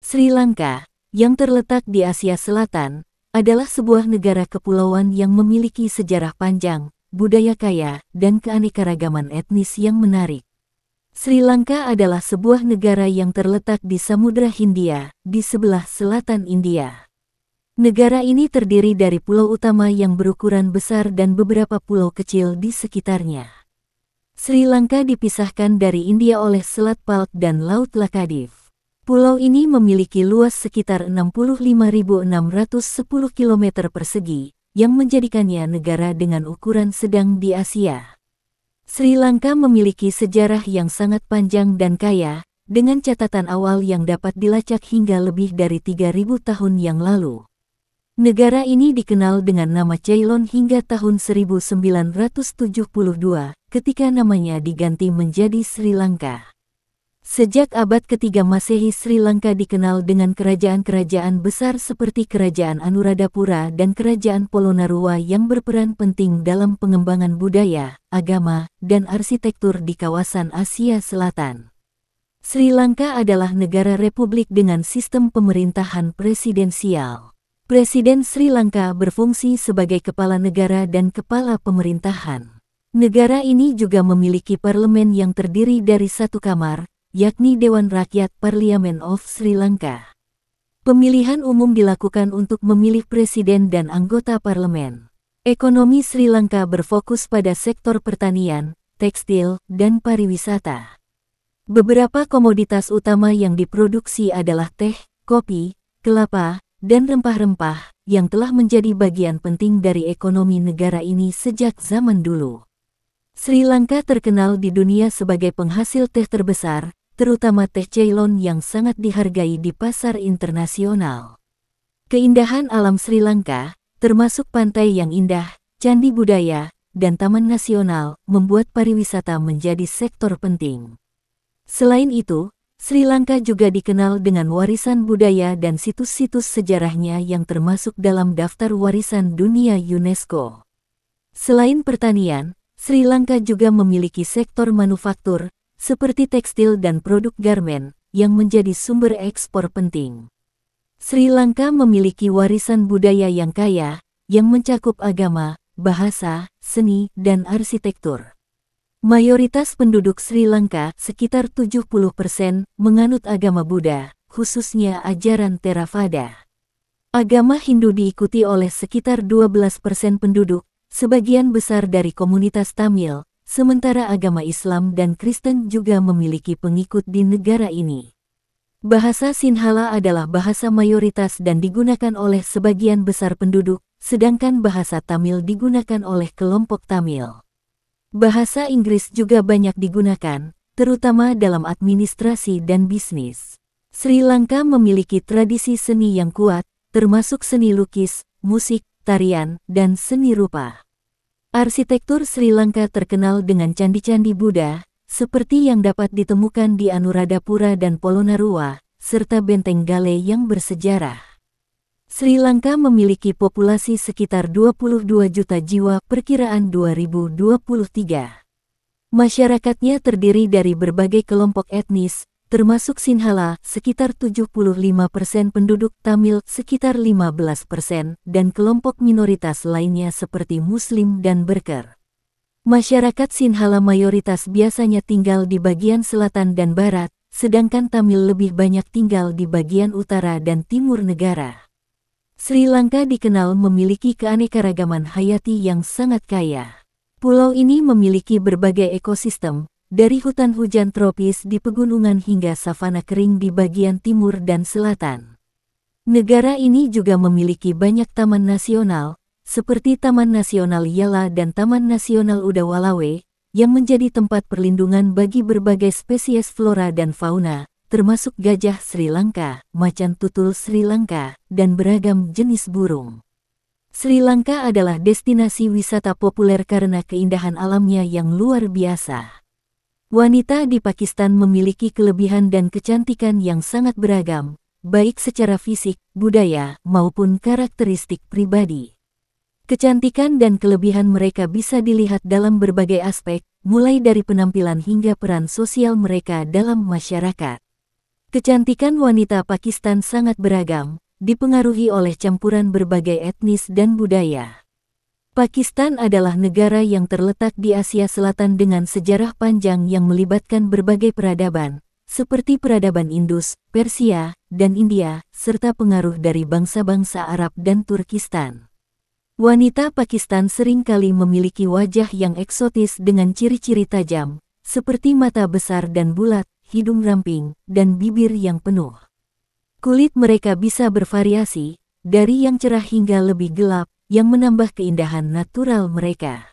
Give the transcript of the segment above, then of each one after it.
Sri Lanka, yang terletak di Asia Selatan, adalah sebuah negara kepulauan yang memiliki sejarah panjang, budaya kaya, dan keanekaragaman etnis yang menarik. Sri Lanka adalah sebuah negara yang terletak di Samudra Hindia, di sebelah selatan India. Negara ini terdiri dari pulau utama yang berukuran besar dan beberapa pulau kecil di sekitarnya. Sri Lanka dipisahkan dari India oleh Selat Palk dan Laut Laksadiv. Pulau ini memiliki luas sekitar 65.610 km persegi, yang menjadikannya negara dengan ukuran sedang di Asia. Sri Lanka memiliki sejarah yang sangat panjang dan kaya, dengan catatan awal yang dapat dilacak hingga lebih dari 3.000 tahun yang lalu. Negara ini dikenal dengan nama Ceylon hingga tahun 1972, ketika namanya diganti menjadi Sri Lanka. Sejak abad ketiga Masehi, Sri Lanka dikenal dengan kerajaan-kerajaan besar seperti Kerajaan Anuradhapura dan Kerajaan Polonnaruwa yang berperan penting dalam pengembangan budaya, agama, dan arsitektur di kawasan Asia Selatan. Sri Lanka adalah negara republik dengan sistem pemerintahan presidensial. Presiden Sri Lanka berfungsi sebagai kepala negara dan kepala pemerintahan. Negara ini juga memiliki parlemen yang terdiri dari satu kamar, yakni Dewan Rakyat Parliament of Sri Lanka. Pemilihan umum dilakukan untuk memilih presiden dan anggota parlemen. Ekonomi Sri Lanka berfokus pada sektor pertanian, tekstil, dan pariwisata. Beberapa komoditas utama yang diproduksi adalah teh, kopi, kelapa, dan rempah-rempah, yang telah menjadi bagian penting dari ekonomi negara ini sejak zaman dulu. Sri Lanka terkenal di dunia sebagai penghasil teh terbesar, terutama teh Ceylon yang sangat dihargai di pasar internasional. Keindahan alam Sri Lanka, termasuk pantai yang indah, candi budaya, dan taman nasional, membuat pariwisata menjadi sektor penting. Selain itu, Sri Lanka juga dikenal dengan warisan budaya dan situs-situs sejarahnya yang termasuk dalam daftar warisan dunia UNESCO. Selain pertanian, Sri Lanka juga memiliki sektor manufaktur, seperti tekstil dan produk garmen, yang menjadi sumber ekspor penting. Sri Lanka memiliki warisan budaya yang kaya, yang mencakup agama, bahasa, seni, dan arsitektur. Mayoritas penduduk Sri Lanka, sekitar 70%, menganut agama Buddha, khususnya ajaran Theravada. Agama Hindu diikuti oleh sekitar 12% penduduk, sebagian besar dari komunitas Tamil, sementara agama Islam dan Kristen juga memiliki pengikut di negara ini. Bahasa Sinhala adalah bahasa mayoritas dan digunakan oleh sebagian besar penduduk, sedangkan bahasa Tamil digunakan oleh kelompok Tamil. Bahasa Inggris juga banyak digunakan, terutama dalam administrasi dan bisnis. Sri Lanka memiliki tradisi seni yang kuat, termasuk seni lukis, musik, tarian, dan seni rupa. Arsitektur Sri Lanka terkenal dengan candi-candi Buddha, seperti yang dapat ditemukan di Anuradhapura dan Polonnaruwa, serta benteng Gale yang bersejarah. Sri Lanka memiliki populasi sekitar 22 juta jiwa perkiraan 2023. Masyarakatnya terdiri dari berbagai kelompok etnis, termasuk Sinhala, sekitar 75% penduduk Tamil, sekitar 15%, dan kelompok minoritas lainnya seperti Muslim dan Burkher. Masyarakat Sinhala mayoritas biasanya tinggal di bagian selatan dan barat, sedangkan Tamil lebih banyak tinggal di bagian utara dan timur negara. Sri Lanka dikenal memiliki keanekaragaman hayati yang sangat kaya. Pulau ini memiliki berbagai ekosistem, dari hutan hujan tropis di pegunungan hingga savana kering di bagian timur dan selatan. Negara ini juga memiliki banyak taman nasional, seperti Taman Nasional Yala dan Taman Nasional Udawalawe, yang menjadi tempat perlindungan bagi berbagai spesies flora dan fauna, termasuk gajah Sri Lanka, macan tutul Sri Lanka, dan beragam jenis burung. Sri Lanka adalah destinasi wisata populer karena keindahan alamnya yang luar biasa. Wanita di Pakistan memiliki kelebihan dan kecantikan yang sangat beragam, baik secara fisik, budaya, maupun karakteristik pribadi. Kecantikan dan kelebihan mereka bisa dilihat dalam berbagai aspek, mulai dari penampilan hingga peran sosial mereka dalam masyarakat. Kecantikan wanita Pakistan sangat beragam, dipengaruhi oleh campuran berbagai etnis dan budaya. Pakistan adalah negara yang terletak di Asia Selatan dengan sejarah panjang yang melibatkan berbagai peradaban, seperti peradaban Indus, Persia, dan India, serta pengaruh dari bangsa-bangsa Arab dan Turkistan. Wanita Pakistan sering kali memiliki wajah yang eksotis dengan ciri-ciri tajam, seperti mata besar dan bulat, hidung ramping, dan bibir yang penuh. Kulit mereka bisa bervariasi, dari yang cerah hingga lebih gelap, yang menambah keindahan natural mereka.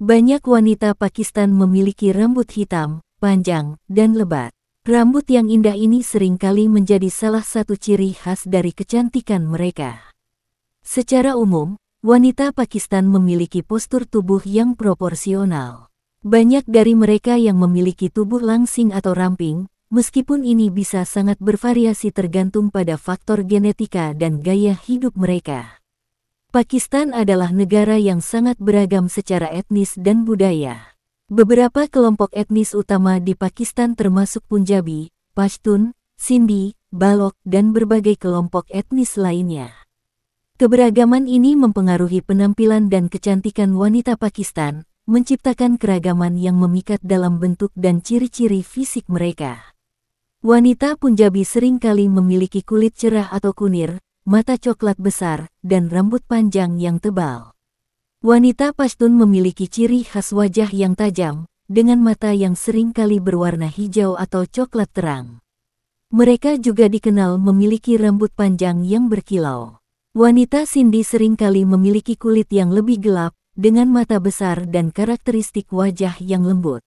Banyak wanita Pakistan memiliki rambut hitam, panjang, dan lebat. Rambut yang indah ini seringkali menjadi salah satu ciri khas dari kecantikan mereka. Secara umum, wanita Pakistan memiliki postur tubuh yang proporsional. Banyak dari mereka yang memiliki tubuh langsing atau ramping, meskipun ini bisa sangat bervariasi tergantung pada faktor genetika dan gaya hidup mereka. Pakistan adalah negara yang sangat beragam secara etnis dan budaya. Beberapa kelompok etnis utama di Pakistan termasuk Punjabi, Pashtun, Sindhi, Balok, dan berbagai kelompok etnis lainnya. Keberagaman ini mempengaruhi penampilan dan kecantikan wanita Pakistan, menciptakan keragaman yang memikat dalam bentuk dan ciri-ciri fisik mereka. Wanita Punjabi seringkali memiliki kulit cerah atau kunir, mata coklat besar, dan rambut panjang yang tebal. Wanita Pashtun memiliki ciri khas wajah yang tajam, dengan mata yang seringkali berwarna hijau atau coklat terang. Mereka juga dikenal memiliki rambut panjang yang berkilau. Wanita Sindhi seringkali memiliki kulit yang lebih gelap, dengan mata besar dan karakteristik wajah yang lembut.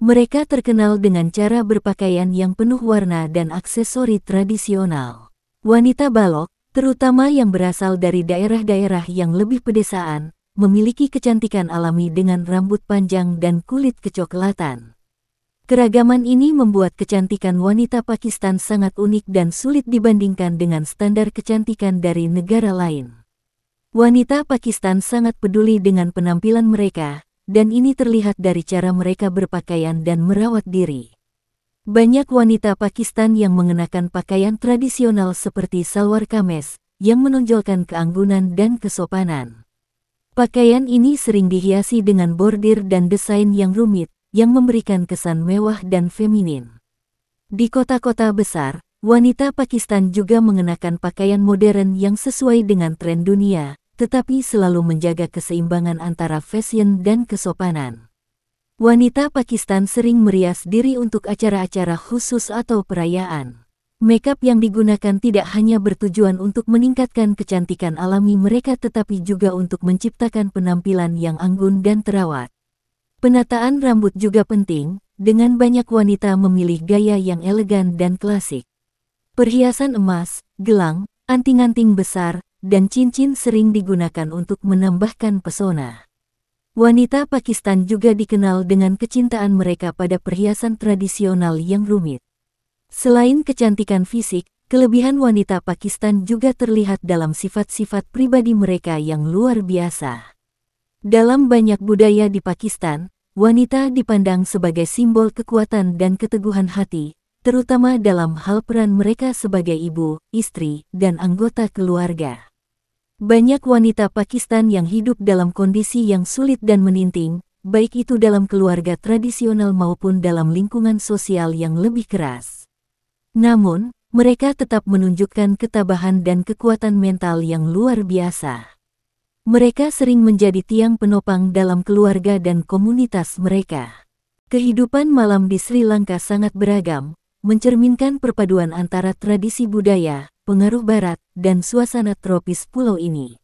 Mereka terkenal dengan cara berpakaian yang penuh warna dan aksesori tradisional. Wanita Balok, terutama yang berasal dari daerah-daerah yang lebih pedesaan, memiliki kecantikan alami dengan rambut panjang dan kulit kecoklatan. Keragaman ini membuat kecantikan wanita Pakistan sangat unik dan sulit dibandingkan dengan standar kecantikan dari negara lain. Wanita Pakistan sangat peduli dengan penampilan mereka, dan ini terlihat dari cara mereka berpakaian dan merawat diri. Banyak wanita Pakistan yang mengenakan pakaian tradisional seperti salwar kameez, yang menonjolkan keanggunan dan kesopanan. Pakaian ini sering dihiasi dengan bordir dan desain yang rumit, yang memberikan kesan mewah dan feminin. Di kota-kota besar, wanita Pakistan juga mengenakan pakaian modern yang sesuai dengan tren dunia, tetapi selalu menjaga keseimbangan antara fashion dan kesopanan. Wanita Pakistan sering merias diri untuk acara-acara khusus atau perayaan. Makeup yang digunakan tidak hanya bertujuan untuk meningkatkan kecantikan alami mereka tetapi juga untuk menciptakan penampilan yang anggun dan terawat. Penataan rambut juga penting, dengan banyak wanita memilih gaya yang elegan dan klasik. Perhiasan emas, gelang, anting-anting besar, dan cincin sering digunakan untuk menambahkan pesona. Wanita Pakistan juga dikenal dengan kecintaan mereka pada perhiasan tradisional yang rumit. Selain kecantikan fisik, kelebihan wanita Pakistan juga terlihat dalam sifat-sifat pribadi mereka yang luar biasa. Dalam banyak budaya di Pakistan, wanita dipandang sebagai simbol kekuatan dan keteguhan hati, terutama dalam hal peran mereka sebagai ibu, istri, dan anggota keluarga. Banyak wanita Pakistan yang hidup dalam kondisi yang sulit dan meninting, baik itu dalam keluarga tradisional maupun dalam lingkungan sosial yang lebih keras. Namun, mereka tetap menunjukkan ketabahan dan kekuatan mental yang luar biasa. Mereka sering menjadi tiang penopang dalam keluarga dan komunitas mereka. Kehidupan malam di Sri Lanka sangat beragam, mencerminkan perpaduan antara tradisi budaya, pengaruh barat, dan suasana tropis pulau ini.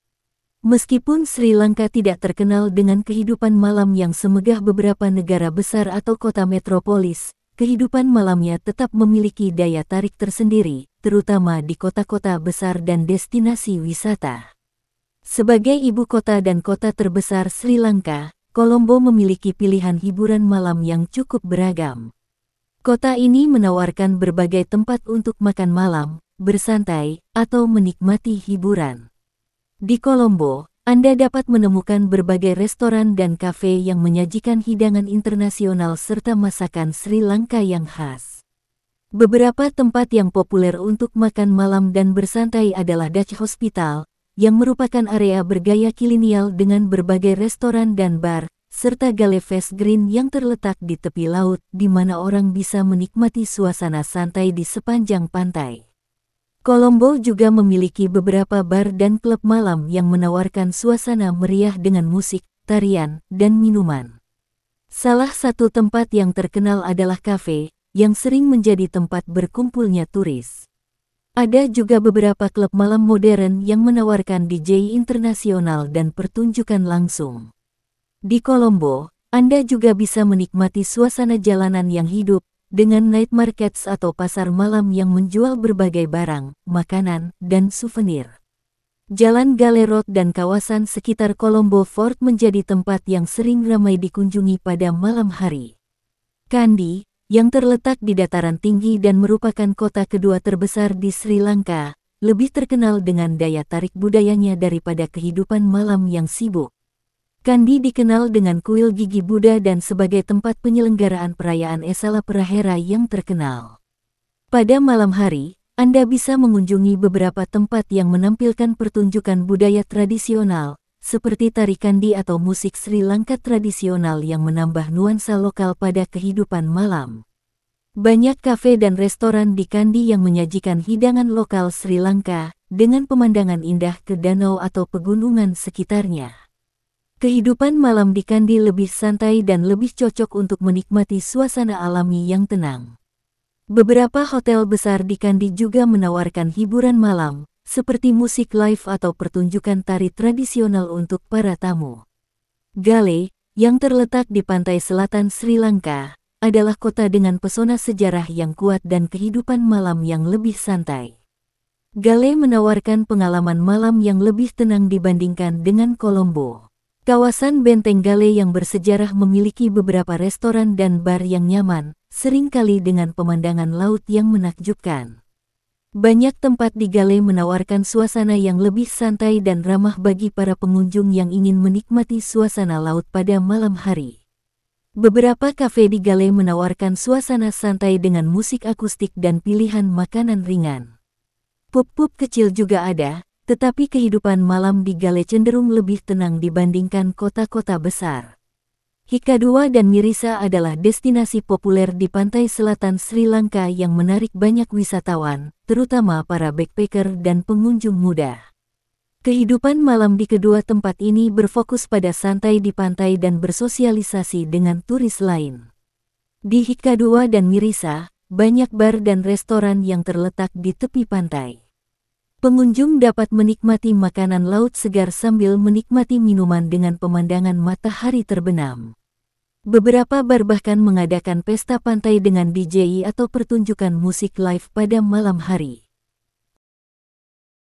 Meskipun Sri Lanka tidak terkenal dengan kehidupan malam yang semegah beberapa negara besar atau kota metropolis, kehidupan malamnya tetap memiliki daya tarik tersendiri, terutama di kota-kota besar dan destinasi wisata. Sebagai ibu kota dan kota terbesar Sri Lanka, Colombo memiliki pilihan hiburan malam yang cukup beragam. Kota ini menawarkan berbagai tempat untuk makan malam, bersantai, atau menikmati hiburan. Di Colombo, Anda dapat menemukan berbagai restoran dan kafe yang menyajikan hidangan internasional serta masakan Sri Lanka yang khas. Beberapa tempat yang populer untuk makan malam dan bersantai adalah Dutch Hospital, yang merupakan area bergaya kolonial dengan berbagai restoran dan bar, serta Gale Fest Green yang terletak di tepi laut, di mana orang bisa menikmati suasana santai di sepanjang pantai. Colombo juga memiliki beberapa bar dan klub malam yang menawarkan suasana meriah dengan musik, tarian, dan minuman. Salah satu tempat yang terkenal adalah kafe, yang sering menjadi tempat berkumpulnya turis. Ada juga beberapa klub malam modern yang menawarkan DJ internasional dan pertunjukan langsung. Di Colombo, Anda juga bisa menikmati suasana jalanan yang hidup, dengan night markets atau pasar malam yang menjual berbagai barang, makanan, dan souvenir. Jalan Gale Road dan kawasan sekitar Colombo Fort menjadi tempat yang sering ramai dikunjungi pada malam hari. Kandy, yang terletak di dataran tinggi dan merupakan kota kedua terbesar di Sri Lanka, lebih terkenal dengan daya tarik budayanya daripada kehidupan malam yang sibuk. Kandy dikenal dengan kuil gigi Buddha dan sebagai tempat penyelenggaraan perayaan Esala Prahera yang terkenal. Pada malam hari, Anda bisa mengunjungi beberapa tempat yang menampilkan pertunjukan budaya tradisional, seperti tari Kandy atau musik Sri Lanka tradisional yang menambah nuansa lokal pada kehidupan malam. Banyak kafe dan restoran di Kandy yang menyajikan hidangan lokal Sri Lanka, dengan pemandangan indah ke danau atau pegunungan sekitarnya. Kehidupan malam di Kandy lebih santai dan lebih cocok untuk menikmati suasana alami yang tenang. Beberapa hotel besar di Kandy juga menawarkan hiburan malam, seperti musik live atau pertunjukan tari tradisional untuk para tamu. Gale, yang terletak di pantai selatan Sri Lanka, adalah kota dengan pesona sejarah yang kuat dan kehidupan malam yang lebih santai. Gale menawarkan pengalaman malam yang lebih tenang dibandingkan dengan Colombo. Kawasan Benteng Gale yang bersejarah memiliki beberapa restoran dan bar yang nyaman, seringkali dengan pemandangan laut yang menakjubkan. Banyak tempat di Gale menawarkan suasana yang lebih santai dan ramah bagi para pengunjung yang ingin menikmati suasana laut pada malam hari. Beberapa kafe di Gale menawarkan suasana santai dengan musik akustik dan pilihan makanan ringan. Pub-pub kecil juga ada, tetapi kehidupan malam di Gale cenderung lebih tenang dibandingkan kota-kota besar. Hikkaduwa dan Mirissa adalah destinasi populer di pantai selatan Sri Lanka yang menarik banyak wisatawan, terutama para backpacker dan pengunjung muda. Kehidupan malam di kedua tempat ini berfokus pada santai di pantai dan bersosialisasi dengan turis lain. Di Hikkaduwa dan Mirissa, banyak bar dan restoran yang terletak di tepi pantai. Pengunjung dapat menikmati makanan laut segar sambil menikmati minuman dengan pemandangan matahari terbenam. Beberapa bar bahkan mengadakan pesta pantai dengan DJ atau pertunjukan musik live pada malam hari.